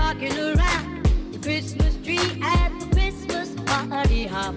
rocking around the Christmas tree at the Christmas party hop.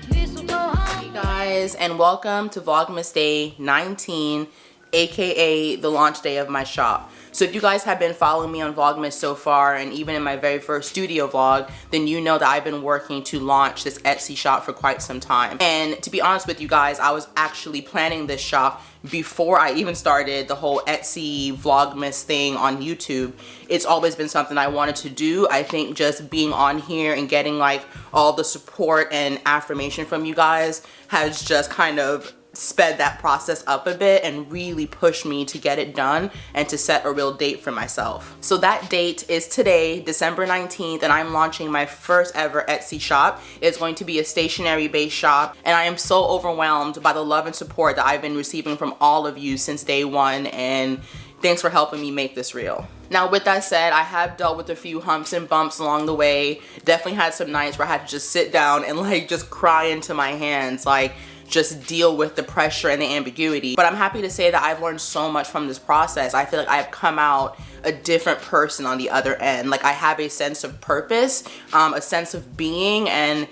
Hey guys, and welcome to Vlogmas Day 19, aka the launch day of my shop. So if you guys have been following me on Vlogmas so far, and even in my very first studio vlog, then you know that I've been working to launch this Etsy shop for quite some time. And to be honest with you guys, I was actually planning this shop before I even started the whole Etsy Vlogmas thing on YouTube. It's always been something I wanted to do. I think just being on here and getting like all the support and affirmation from you guys has just kind of sped that process up a bit and really pushed me to get it done and to set a real date for myself. So that date is today, December 19th, and I'm launching my first ever Etsy shop. It's going to be a stationery based shop, and I am so overwhelmed by the love and support that I've been receiving from all of you since day one, and thanks for helping me make this real. Now with that said, I have dealt with a few humps and bumps along the way. Definitely had some nights where I had to just sit down and like just cry into my hands, like just deal with the pressure and the ambiguity. But I'm happy to say that I've learned so much from this process. I feel like I've come out a different person on the other end. Like I have a sense of purpose, a sense of being, and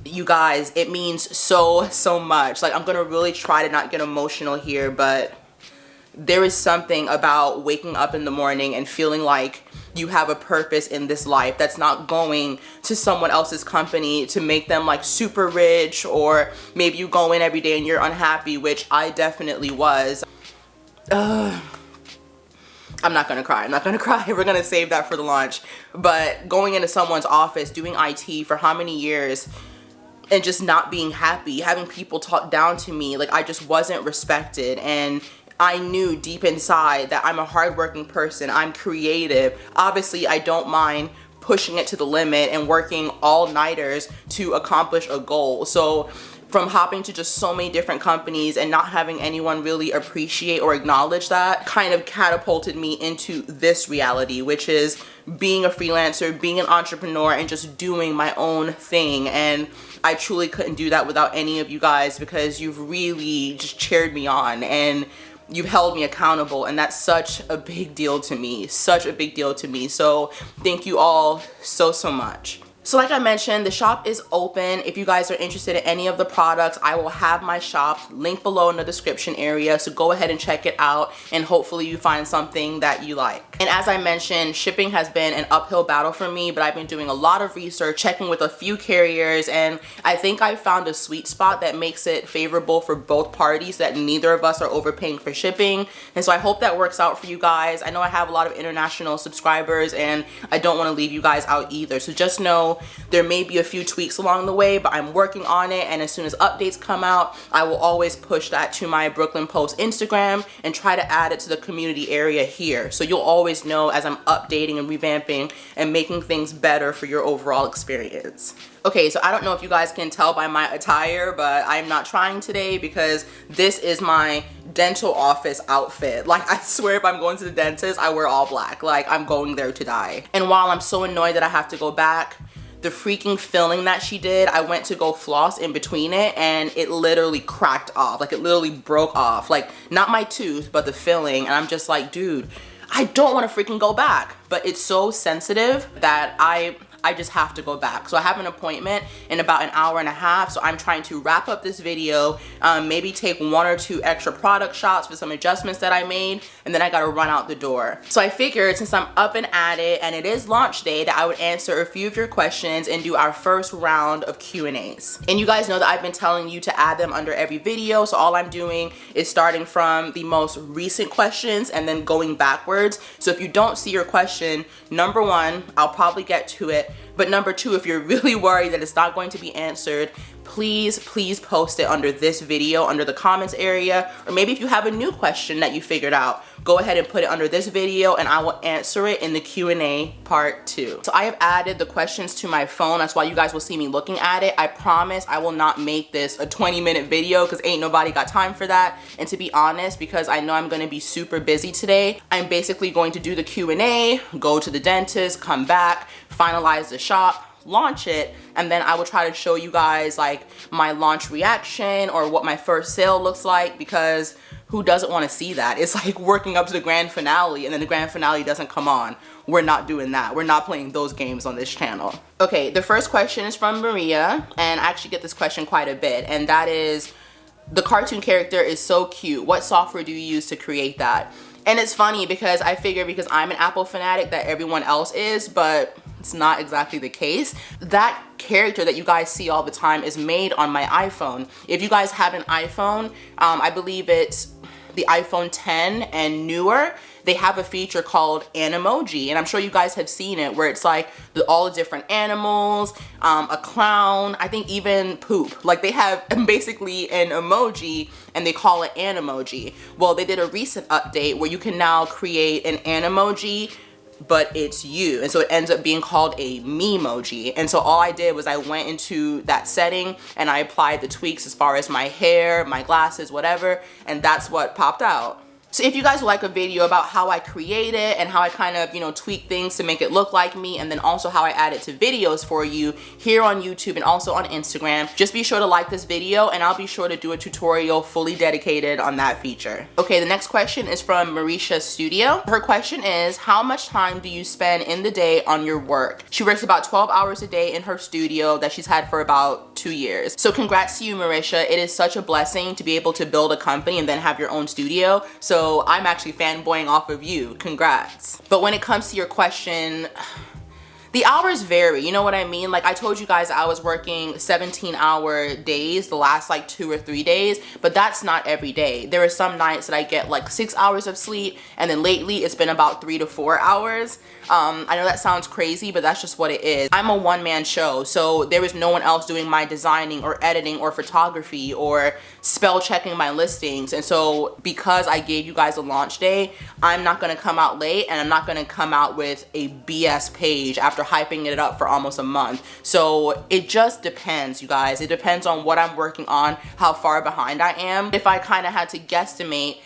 you guys, it means so much. Like I'm gonna really try to not get emotional here, but there is something about waking up in the morning and feeling like you have a purpose in this life that's not going to someone else's company to make them like super rich, or maybe you go in every day and you're unhappy, which I definitely was. I'm not gonna cry. We're gonna save that for the launch. But going into someone's office, doing IT for how many years, and just not being happy, having people talk down to me, like I just wasn't respected. And I knew deep inside that I'm a hardworking person, I'm creative. Obviously, I don't mind pushing it to the limit and working all-nighters to accomplish a goal. So from hopping to just so many different companies and not having anyone really appreciate or acknowledge that kind of catapulted me into this reality, which is being a freelancer, being an entrepreneur, and just doing my own thing. And I truly couldn't do that without any of you guys, because you've really just cheered me on and you've held me accountable, and that's such a big deal to me, So thank you all so much. So like I mentioned, the shop is open. If you guys are interested in any of the products, I will have my shop linked below in the description area, so go ahead and check it out, and hopefully you find something that you like. And as I mentioned, shipping has been an uphill battle for me, but I've been doing a lot of research, checking with a few carriers, and I think I found a sweet spot that makes it favorable for both parties, that neither of us are overpaying for shipping. And so I hope that works out for you guys. I know I have a lot of international subscribers, and I don't want to leave you guys out either. So just know there may be a few tweaks along the way, but I'm working on it, and as soon as updates come out, I will always push that to my Brooklyn Post Instagram and try to add it to the community area here. So you'll always know as I'm updating and revamping and making things better for your overall experience. Okay, so I don't know if you guys can tell by my attire, but I'm not trying today because this is my dental office outfit. Like I swear if I'm going to the dentist, I wear all black. Like I'm going there to die. And while I'm so annoyed that I have to go back, the freaking filling that she did, I went to go floss in between it and it literally cracked off. Like it literally broke off. Like not my tooth, but the filling. And I'm just like, dude, I don't want to freaking go back. But it's so sensitive that I just have to go back. So I have an appointment in about an hour and a half, so I'm trying to wrap up this video, maybe take 1 or 2 extra product shots for some adjustments that I made, and then I gotta run out the door. So I figured since I'm up and at it and it is launch day, that I would answer a few of your questions and do our first round of Q&As. And you guys know that I've been telling you to add them under every video, so all I'm doing is starting from the most recent questions and then going backwards. So if you don't see your question, number 1, I'll probably get to it. But number 2, if you're really worried that it's not going to be answered, please post it under this video, under the comments area. Or maybe if you have a new question that you figured out, go ahead and put it under this video and I will answer it in the Q&A part 2. So I have added the questions to my phone. That's why you guys will see me looking at it. I promise I will not make this a 20-minute video because ain't nobody got time for that. And to be honest, because I know I'm going to be super busy today, I'm basically going to do the Q&A, go to the dentist, come back, finalize the shop, launch it, and then I will try to show you guys like my launch reaction or what my first sale looks like, because who doesn't want to see that? It's like working up to the grand finale and then the grand finale doesn't come on. We're not doing that. We're not playing those games on this channel. Okay, the first question is from Maria, and I actually get this question quite a bit, and that is, the cartoon character is so cute. What software do you use to create that? And it's funny because I figure because I'm an Apple fanatic that everyone else is, but it's not exactly the case. That character that you guys see all the time is made on my iPhone. If you guys have an iPhone, I believe it's the iPhone 10 and newer, they have a feature called Animoji, and I'm sure you guys have seen it, where it's like all the different animals, a clown, I think even poop. Like they have basically an emoji and they call it Animoji. Well, they did a recent update where you can now create an Animoji, but it's you, and so it ends up being called a Memoji. And so all I did was I went into that setting and I applied the tweaks as far as my hair, my glasses, whatever, and that's what popped out. So if you guys would like a video about how I create it and how I kind of, you know, tweak things to make it look like me, and then also how I add it to videos for you here on YouTube and also on Instagram, just be sure to like this video and I'll be sure to do a tutorial fully dedicated on that feature. Okay, the next question is from Marisha Studio. Her question is, how much time do you spend in the day on your work? She works about 12 hours a day in her studio that she's had for about 2 years. So congrats to you, Marisha. It is such a blessing to be able to build a company and then have your own studio. So I'm actually fanboying off of you. Congrats. But when it comes to your question, the hours vary, you know what I mean? Like I told you guys I was working 17-hour days the last like 2 or 3 days, but that's not every day. There are some nights that I get like 6 hours of sleep, and then lately it's been about 3 to 4 hours. I know that sounds crazy, but that's just what it is. I'm a one-man show, so there is no one else doing my designing or editing or photography or spell checking my listings. And so because I gave you guys a launch day, I'm not gonna come out late, and I'm not gonna come out with a BS page after hyping it up for almost a month. So it just depends, you guys. It depends on what I'm working on, how far behind I am. If I kind of had to guesstimate,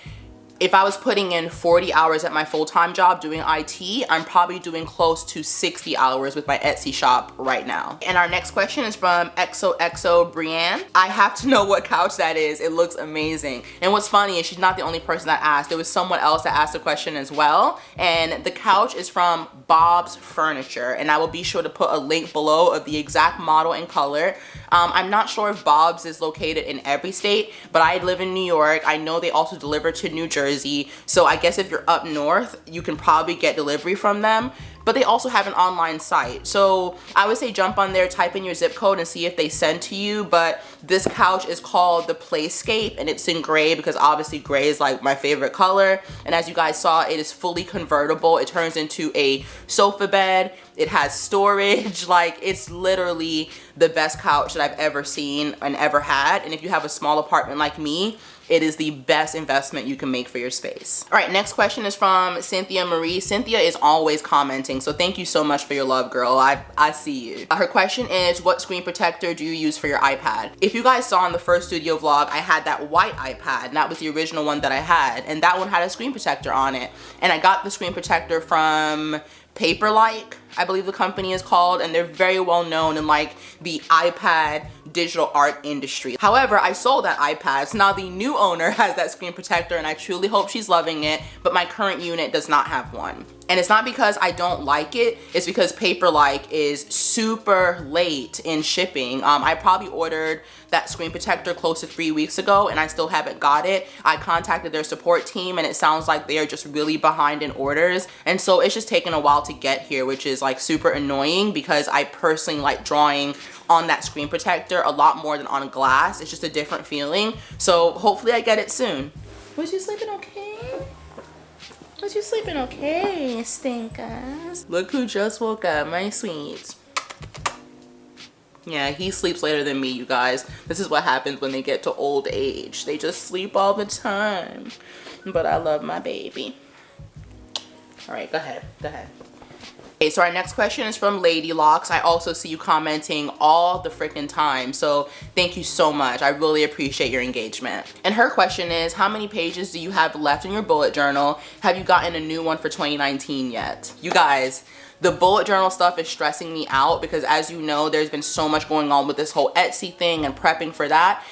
if I was putting in 40 hours at my full-time job doing IT, I'm probably doing close to 60 hours with my Etsy shop right now. And our next question is from XOXO Brienne. I have to know what couch that is. It looks amazing. And what's funny is she's not the only person that asked. There was someone else that asked the question as well. And the couch is from Bob's Furniture. And I will be sure to put a link below of the exact model and color. I'm not sure if Bob's is located in every state, but I live in New York. I know they also deliver to New Jersey. So I guess if you're up north, you can probably get delivery from them. But they also have an online site. So I would say jump on there, type in your zip code and see if they send to you. But this couch is called the Playscape, and it's in gray because obviously gray is like my favorite color. And as you guys saw, it is fully convertible. It turns into a sofa bed. It has storage. Like, it's literally the best couch that I've ever seen and ever had. And if you have a small apartment like me, it is the best investment you can make for your space. All right, next question is from Cynthia Marie. Cynthia is always commenting, so thank you so much for your love, girl. I see you. Her question is, what screen protector do you use for your iPad? If you guys saw in the first studio vlog, I had that white iPad, and that was the original one that I had, and that one had a screen protector on it. And I got the screen protector from Paperlike, I believe the company is called, and they're very well known in like the iPad digital art industry. However, I sold that iPad, so now the new owner has that screen protector, and I truly hope she's loving it, but my current unit does not have one. And it's not because I don't like it, it's because Paperlike is super late in shipping. I probably ordered that screen protector close to 3 weeks ago and I still haven't got it. I contacted their support team and it sounds like they are just really behind in orders. And so it's just taken a while to get here, which is like super annoying because I personally like drawing on that screen protector a lot more than on glass. It's just a different feeling. So hopefully I get it soon. Was you sleeping okay? Was you sleeping okay, stinkers? Look who just woke up, my sweets. Yeah, he sleeps later than me, you guys. This is what happens when they get to old age. They just sleep all the time. But I love my baby. All right, go ahead, go ahead. Okay, so our next question is from Lady Locks. I also see you commenting all the freaking time, so thank you so much. I really appreciate your engagement. And her question is, how many pages do you have left in your bullet journal? Have you gotten a new one for 2019 yet? You guys, the bullet journal stuff is stressing me out because, as you know, there's been so much going on with this whole Etsy thing and prepping for that,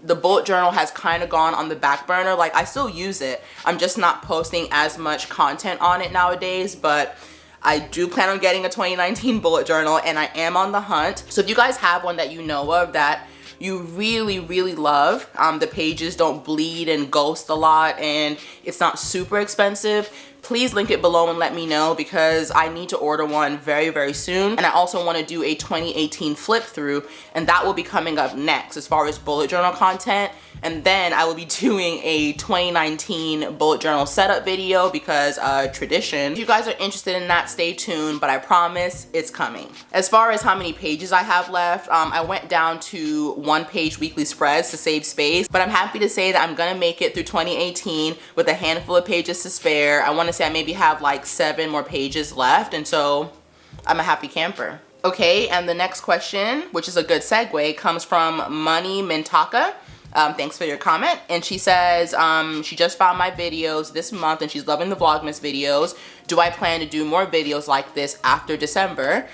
the bullet journal has kind of gone on the back burner. Like, I still use it, I'm just not posting as much content on it nowadays, but I do plan on getting a 2019 bullet journal, and I am on the hunt. So if you guys have one that you know of that you really, really love, the pages don't bleed and ghost a lot, and it's not super expensive, please link it below and let me know, because I need to order one very, very soon. And I also want to do a 2018 flip through, and that will be coming up next as far as bullet journal content. And then I will be doing a 2019 bullet journal setup video, because tradition. If you guys are interested in that, stay tuned, but I promise it's coming. As far as how many pages I have left, I went down to 1-page weekly spreads to save space, but I'm happy to say that I'm gonna make it through 2018 with a handful of pages to spare. I want to say I maybe have like 7 more pages left, and so I'm a happy camper. Okay, and the next question, which is a good segue, comes from Money Mintaka. Thanks for your comment. And she says she just found my videos this month and she's loving the Vlogmas videos. Do I plan to do more videos like this after December?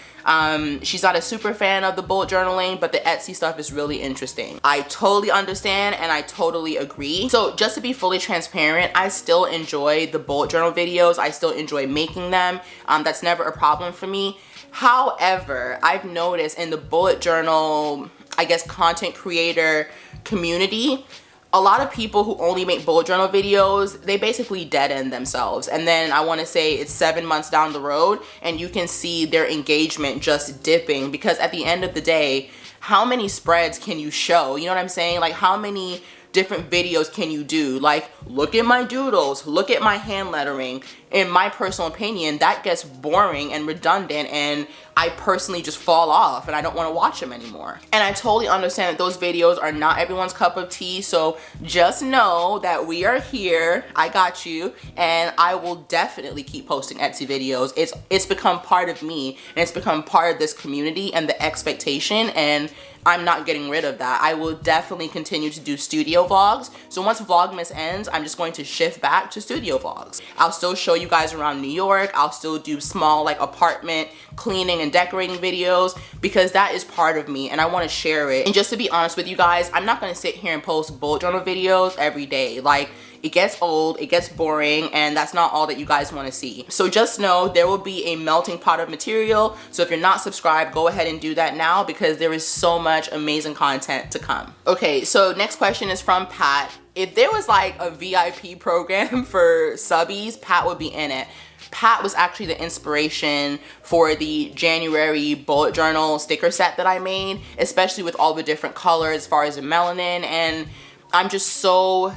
She's not a super fan of the bullet journaling, but the Etsy stuff is really interesting. I totally understand and I totally agree. So just to be fully transparent, I still enjoy the bullet journal videos. I still enjoy making them. That's never a problem for me. However, I've noticed in the bullet journal, I guess, content creator community, a lot of people who only make bullet journal videos, they basically dead end themselves. And then I want to say it's 7 months down the road and you can see their engagement just dipping, because at the end of the day, how many spreads can you show? You know what I'm saying? Like, how many different videos can you do? Like, look at my doodles, look at my hand lettering. In my personal opinion, that gets boring and redundant, and I personally just fall off and I don't want to watch them anymore. And I totally understand that those videos are not everyone's cup of tea, so just know that we are here, I got you, and I will definitely keep posting Etsy videos. It's become part of me, and it's become part of this community and the expectation, and I'm not getting rid of that. I will definitely continue to do studio vlogs. So once Vlogmas ends, I'm just going to shift back to studio vlogs. I'll still show you guys around New York. I'll still do small like apartment cleaning and decorating videos, because that is part of me and I want to share it. And just to be honest with you guys, I'm not going to sit here and post bullet journal videos every day. Like, it gets old, it gets boring, and that's not all that you guys want to see. So just know there will be a melting pot of material. So if you're not subscribed, go ahead and do that now, because there is so much amazing content to come. Okay, so next question is from Pat. If there was like a VIP program for subbies, Pat would be in it. Pat was actually the inspiration for the January bullet journal sticker set that I made, especially with all the different colors as far as the melanin, and I'm just so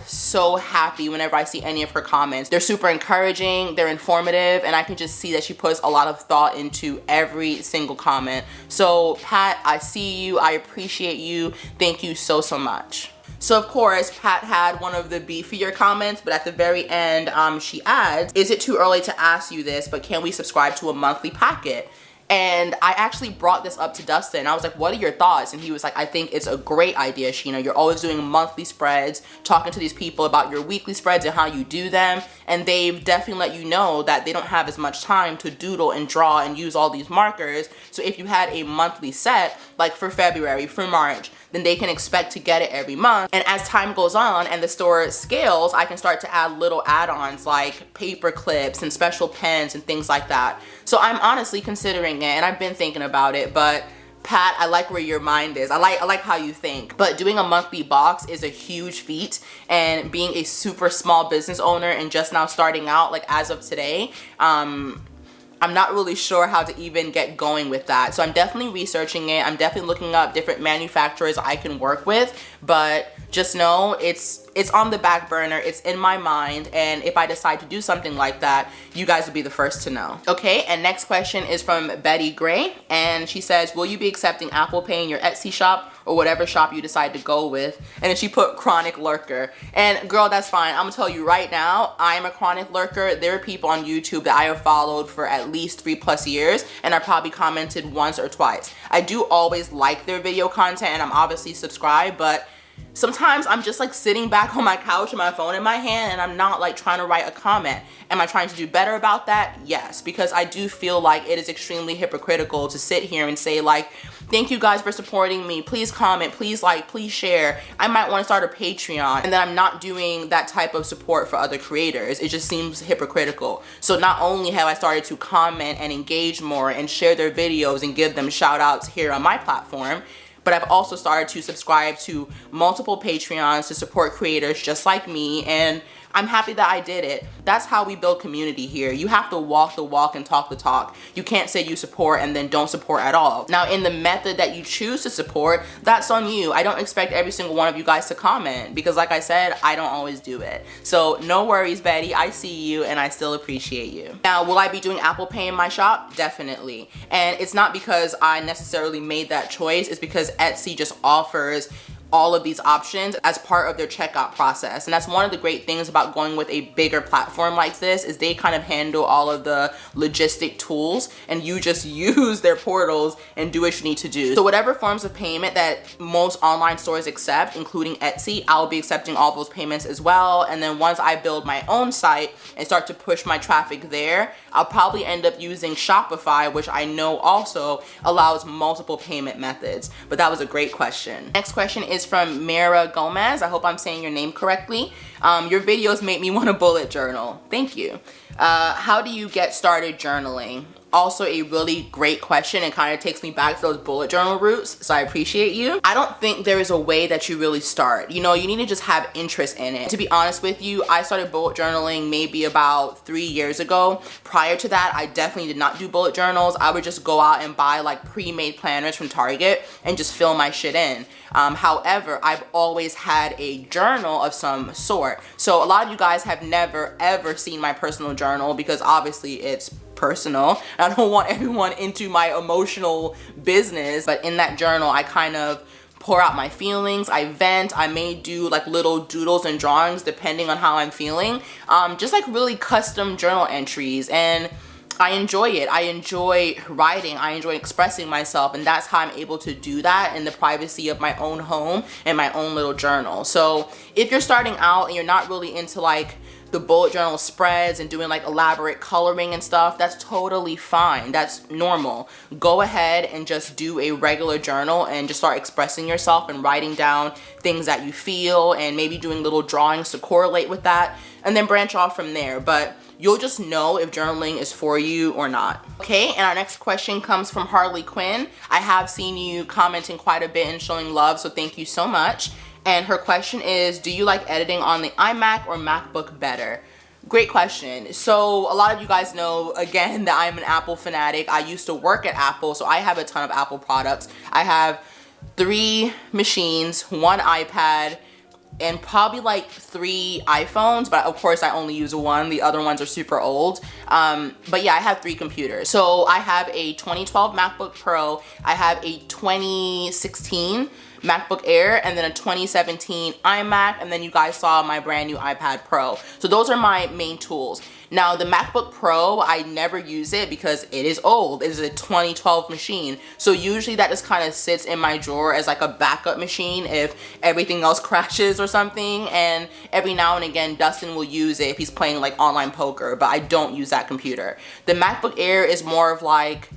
happy whenever I see any of her comments. They're super encouraging, they're informative, and I can just see that she puts a lot of thought into every single comment. So Pat, I see you, I appreciate you, thank you so much. So of course, Pat had one of the beefier comments, but at the very end, she adds, is it too early to ask you this, but can we subscribe to a monthly packet? And I actually brought this up to Dustin. I was like, what are your thoughts? And he was like, I think it's a great idea, Sheena. You're always doing monthly spreads, talking to these people about your weekly spreads and how you do them. And they've definitely let you know that they don't have as much time to doodle and draw and use all these markers. So if you had a monthly set, like for February, for March, then they can expect to get it every month. And as time goes on and the store scales, I can start to add little add-ons like paper clips and special pens and things like that. So I'm honestly considering it, and I've been thinking about it, but Pat, I like where your mind is. I like how you think. But doing a monthly box is a huge feat, and being a super small business owner and just now starting out, like as of today, I'm not really sure how to even get going with that. So I'm definitely researching it. I'm definitely looking up different manufacturers I can work with, but just know it's on the back burner, it's in my mind, and if I decide to do something like that, you guys will be the first to know. Okay, and next question is from Betty Gray, and she says, will you be accepting Apple Pay in your Etsy shop or whatever shop you decide to go with? And then she put chronic lurker. And girl, that's fine. I'm gonna tell you right now, I am a chronic lurker. There are people on YouTube that I have followed for at least 3+ years, and I probably commented once or twice. I do always like their video content, and I'm obviously subscribed, but sometimes I'm just like sitting back on my couch with my phone in my hand and I'm not like trying to write a comment. Am I trying to do better about that? Yes, because I do feel like it is extremely hypocritical to sit here and say like, thank you guys for supporting me. Please comment, please like, please share. I might want to start a Patreon, and then I'm not doing that type of support for other creators. It just seems hypocritical. So not only have I started to comment and engage more and share their videos and give them shout outs here on my platform, but I've also started to subscribe to multiple Patreons to support creators just like me, and I'm happy that I did it. That's how we build community here. You have to walk the walk and talk the talk. You can't say you support and then don't support at all. Now, in the method that you choose to support, that's on you. I don't expect every single one of you guys to comment because like I said, I don't always do it. So no worries, Betty. I see you and I still appreciate you. Now, will I be doing Apple Pay in my shop? Definitely. And it's not because I necessarily made that choice. It's because Etsy just offers all of these options as part of their checkout process. And that's one of the great things about going with a bigger platform like this, is they kind of handle all of the logistic tools and you just use their portals and do what you need to do. So whatever forms of payment that most online stores accept, including Etsy, I'll be accepting all those payments as well. And then once I build my own site and start to push my traffic there, I'll probably end up using Shopify, which I know also allows multiple payment methods. But that was a great question. Next question is from Mira Gomez. I hope I'm saying your name correctly. Your videos make me want to bullet journal. Thank you. How do you get started journaling? Also a really great question, and kind of takes me back to those bullet journal roots, so I appreciate you. I don't think there is a way that you really start. You know, you need to just have interest in it. To be honest with you, I started bullet journaling maybe about 3 years ago. Prior to that, I definitely did not do bullet journals. I would just go out and buy like pre-made planners from Target and just fill my shit in. However, I've always had a journal of some sort. So a lot of you guys have never ever seen my personal journal because obviously it's personal. I don't want everyone into my emotional business, but in that journal, I kind of pour out my feelings, I vent, I may do like little doodles and drawings depending on how I'm feeling. Just like really custom journal entries, and I enjoy it. I enjoy writing, I enjoy expressing myself, and that's how I'm able to do that in the privacy of my own home and my own little journal. So if you're starting out and you're not really into like the bullet journal spreads and doing like elaborate coloring and stuff, that's totally fine. That's normal. Go ahead and just do a regular journal and just start expressing yourself and writing down things that you feel and maybe doing little drawings to correlate with that, and then branch off from there. But you'll just know if journaling is for you or not. Okay, and our next question comes from Harley Quinn. I have seen you commenting quite a bit and showing love, so thank you so much. And her question is, do you like editing on the iMac or MacBook better? Great question. So a lot of you guys know, again, that I'm an Apple fanatic. I used to work at Apple, so I have a ton of Apple products. I have 3 machines, 1 iPad, and probably like 3 iPhones, but of course I only use 1. The other ones are super old. But yeah, I have 3 computers. So I have a 2012 MacBook Pro, I have a 2016 MacBook Air, and then a 2017 iMac, and then you guys saw my brand new iPad Pro. So those are my main tools. Now the MacBook Pro, I never use it because it is old. It is a 2012 machine. So usually that just kind of sits in my drawer as like a backup machine if everything else crashes or something. And every now and again, Dustin will use it if he's playing like online poker, but I don't use that computer. The MacBook Air is more of like,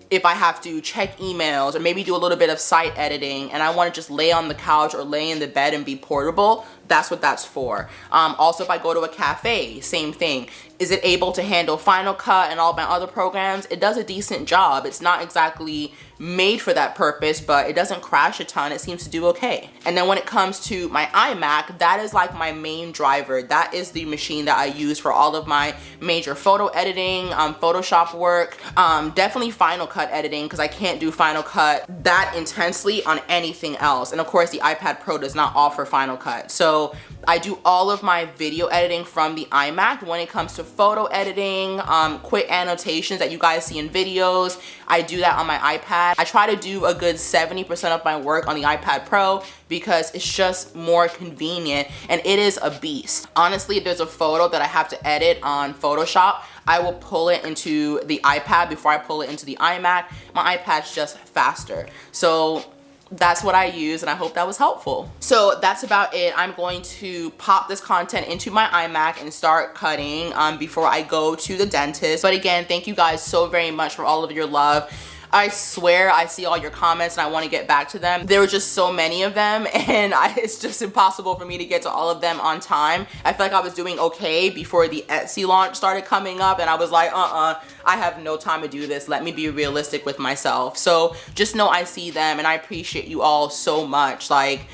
if I have to check emails or maybe do a little bit of site editing and I want to just lay on the couch or lay in the bed and be portable, that's what that's for. Also, if I go to a cafe, same thing. Is it able to handle Final Cut and all my other programs? It does a decent job. It's not exactly made for that purpose, but it doesn't crash a ton. It seems to do okay. And then when it comes to my iMac, that is like my main driver. That is the machine that I use for all of my major photo editing, Photoshop work, definitely Final Cut editing, because I can't do Final Cut that intensely on anything else. And of course the iPad Pro does not offer Final Cut. So I do all of my video editing from the iMac. When it comes to photo editing, quick annotations that you guys see in videos, I do that on my iPad. I try to do a good 70% of my work on the iPad Pro because it's just more convenient and it is a beast. Honestly, if there's a photo that I have to edit on Photoshop, I will pull it into the iPad before I pull it into the iMac. My iPad's just faster. So that's what I use, and I hope that was helpful. So that's about it. I'm going to pop this content into my iMac and start cutting before I go to the dentist. But again, thank you guys so very much for all of your love. I swear I see all your comments and I want to get back to them. There were just so many of them, and it's just impossible for me to get to all of them on time. I feel like I was doing okay before the Etsy launch started coming up, and I was like, I have no time to do this. Let me be realistic with myself. So just know I see them, and I appreciate you all so much. Like,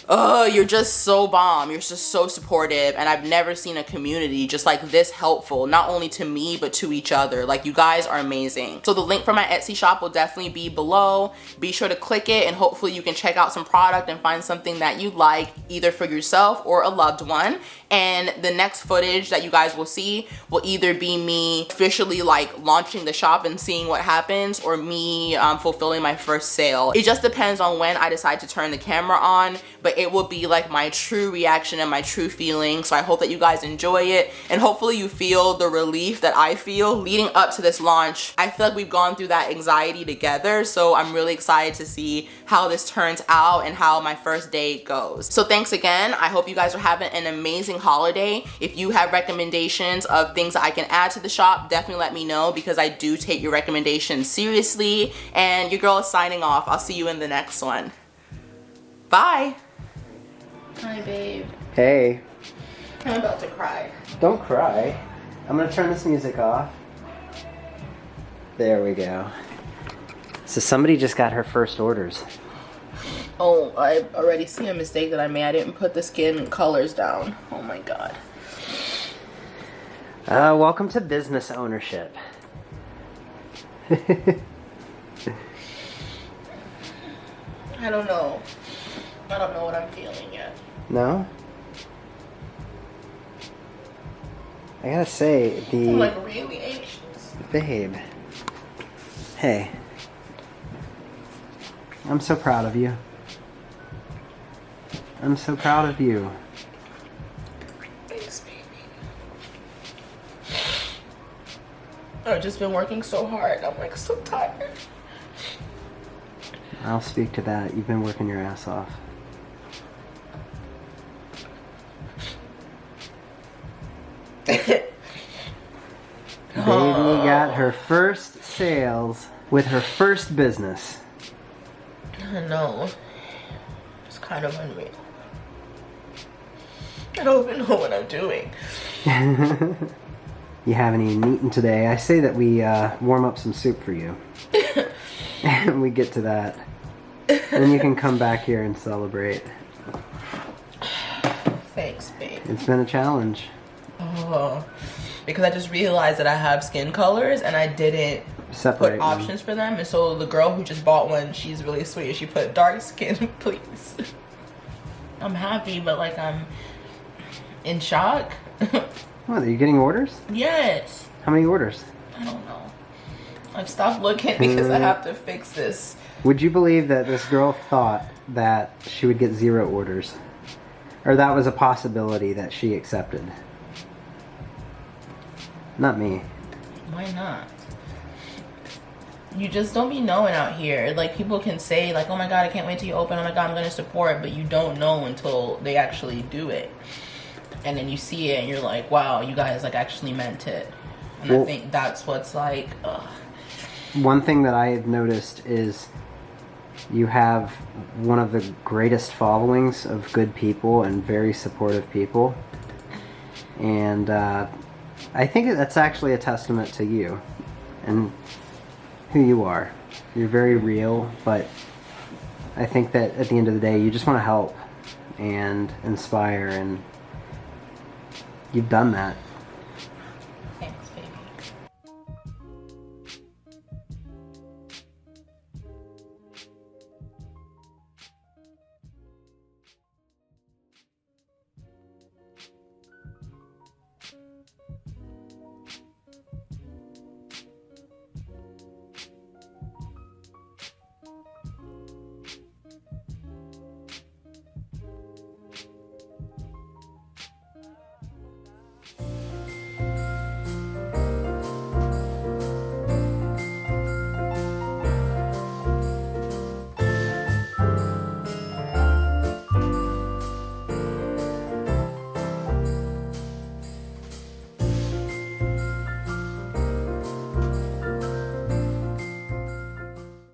you're just so bomb. You're just so supportive, and I've never seen a community just like this helpful, not only to me but to each other. Like, you guys are amazing. So the link for my Etsy shop will definitely be below. Be sure to click it, and hopefully you can check out some product and find something that you like, either for yourself or a loved one. And the next footage that you guys will see will either be me officially like launching the shop and seeing what happens, or me fulfilling my first sale. It just depends on when I decide to turn the camera on, but it will be like my true reaction and my true feeling. So I hope that you guys enjoy it, and hopefully you feel the relief that I feel leading up to this launch. I feel like we've gone through that anxiety together, so I'm really excited to see how this turns out and how my first day goes. So thanks again. I hope you guys are having an amazing holiday. If you have recommendations of things that I can add to the shop, definitely let me know, because I do take your recommendations seriously. And your girl is signing off. I'll see you in the next one. Bye. Hi, babe. Hey. I'm about to cry. Don't cry. I'm gonna turn this music off. There we go. So somebody just got her first orders. Oh, I already see a mistake that I made. I didn't put the skin colors down. Oh my god. Welcome to business ownership. I don't know. I don't know what I'm feeling yet. No? I gotta say, I'm like really anxious. Babe. Hey. I'm so proud of you. I'm so proud of you. Thanks, baby. I've just been working so hard. I'm like so tired. I'll speak to that. You've been working your ass off. Baby got her first sales with her first business. I know. It's kind of unreal. I don't even know what I'm doing. You haven't even eaten today. I say that we warm up some soup for you. And we get to that. Then you can come back here and celebrate. Thanks, babe. It's been a challenge. Oh, because I just realized that I have skin colors and I didn't put options for them. And so the girl who just bought one, she's really sweet. She put dark skin, please. I'm happy, but like I'm in shock. What, are you getting orders? Yes. How many orders? I don't know. I've stopped looking because I have to fix this. Would you believe that this girl thought that she would get 0 orders? Or that was a possibility that she accepted? Not me. Why not? You just don't be knowing out here. Like, people can say, like, oh my god, I can't wait till you open. Oh my god, I'm going to support. But you don't know until they actually do it. And then you see it and you're like, wow, you guys, like, actually meant it. And well, I think that's what's like, ugh. One thing that I have noticed is you have one of the greatest followings of good people and very supportive people. And I think that's actually a testament to you and who you are. You're very real, but I think that at the end of the day, you just want to help and inspire, and you've done that.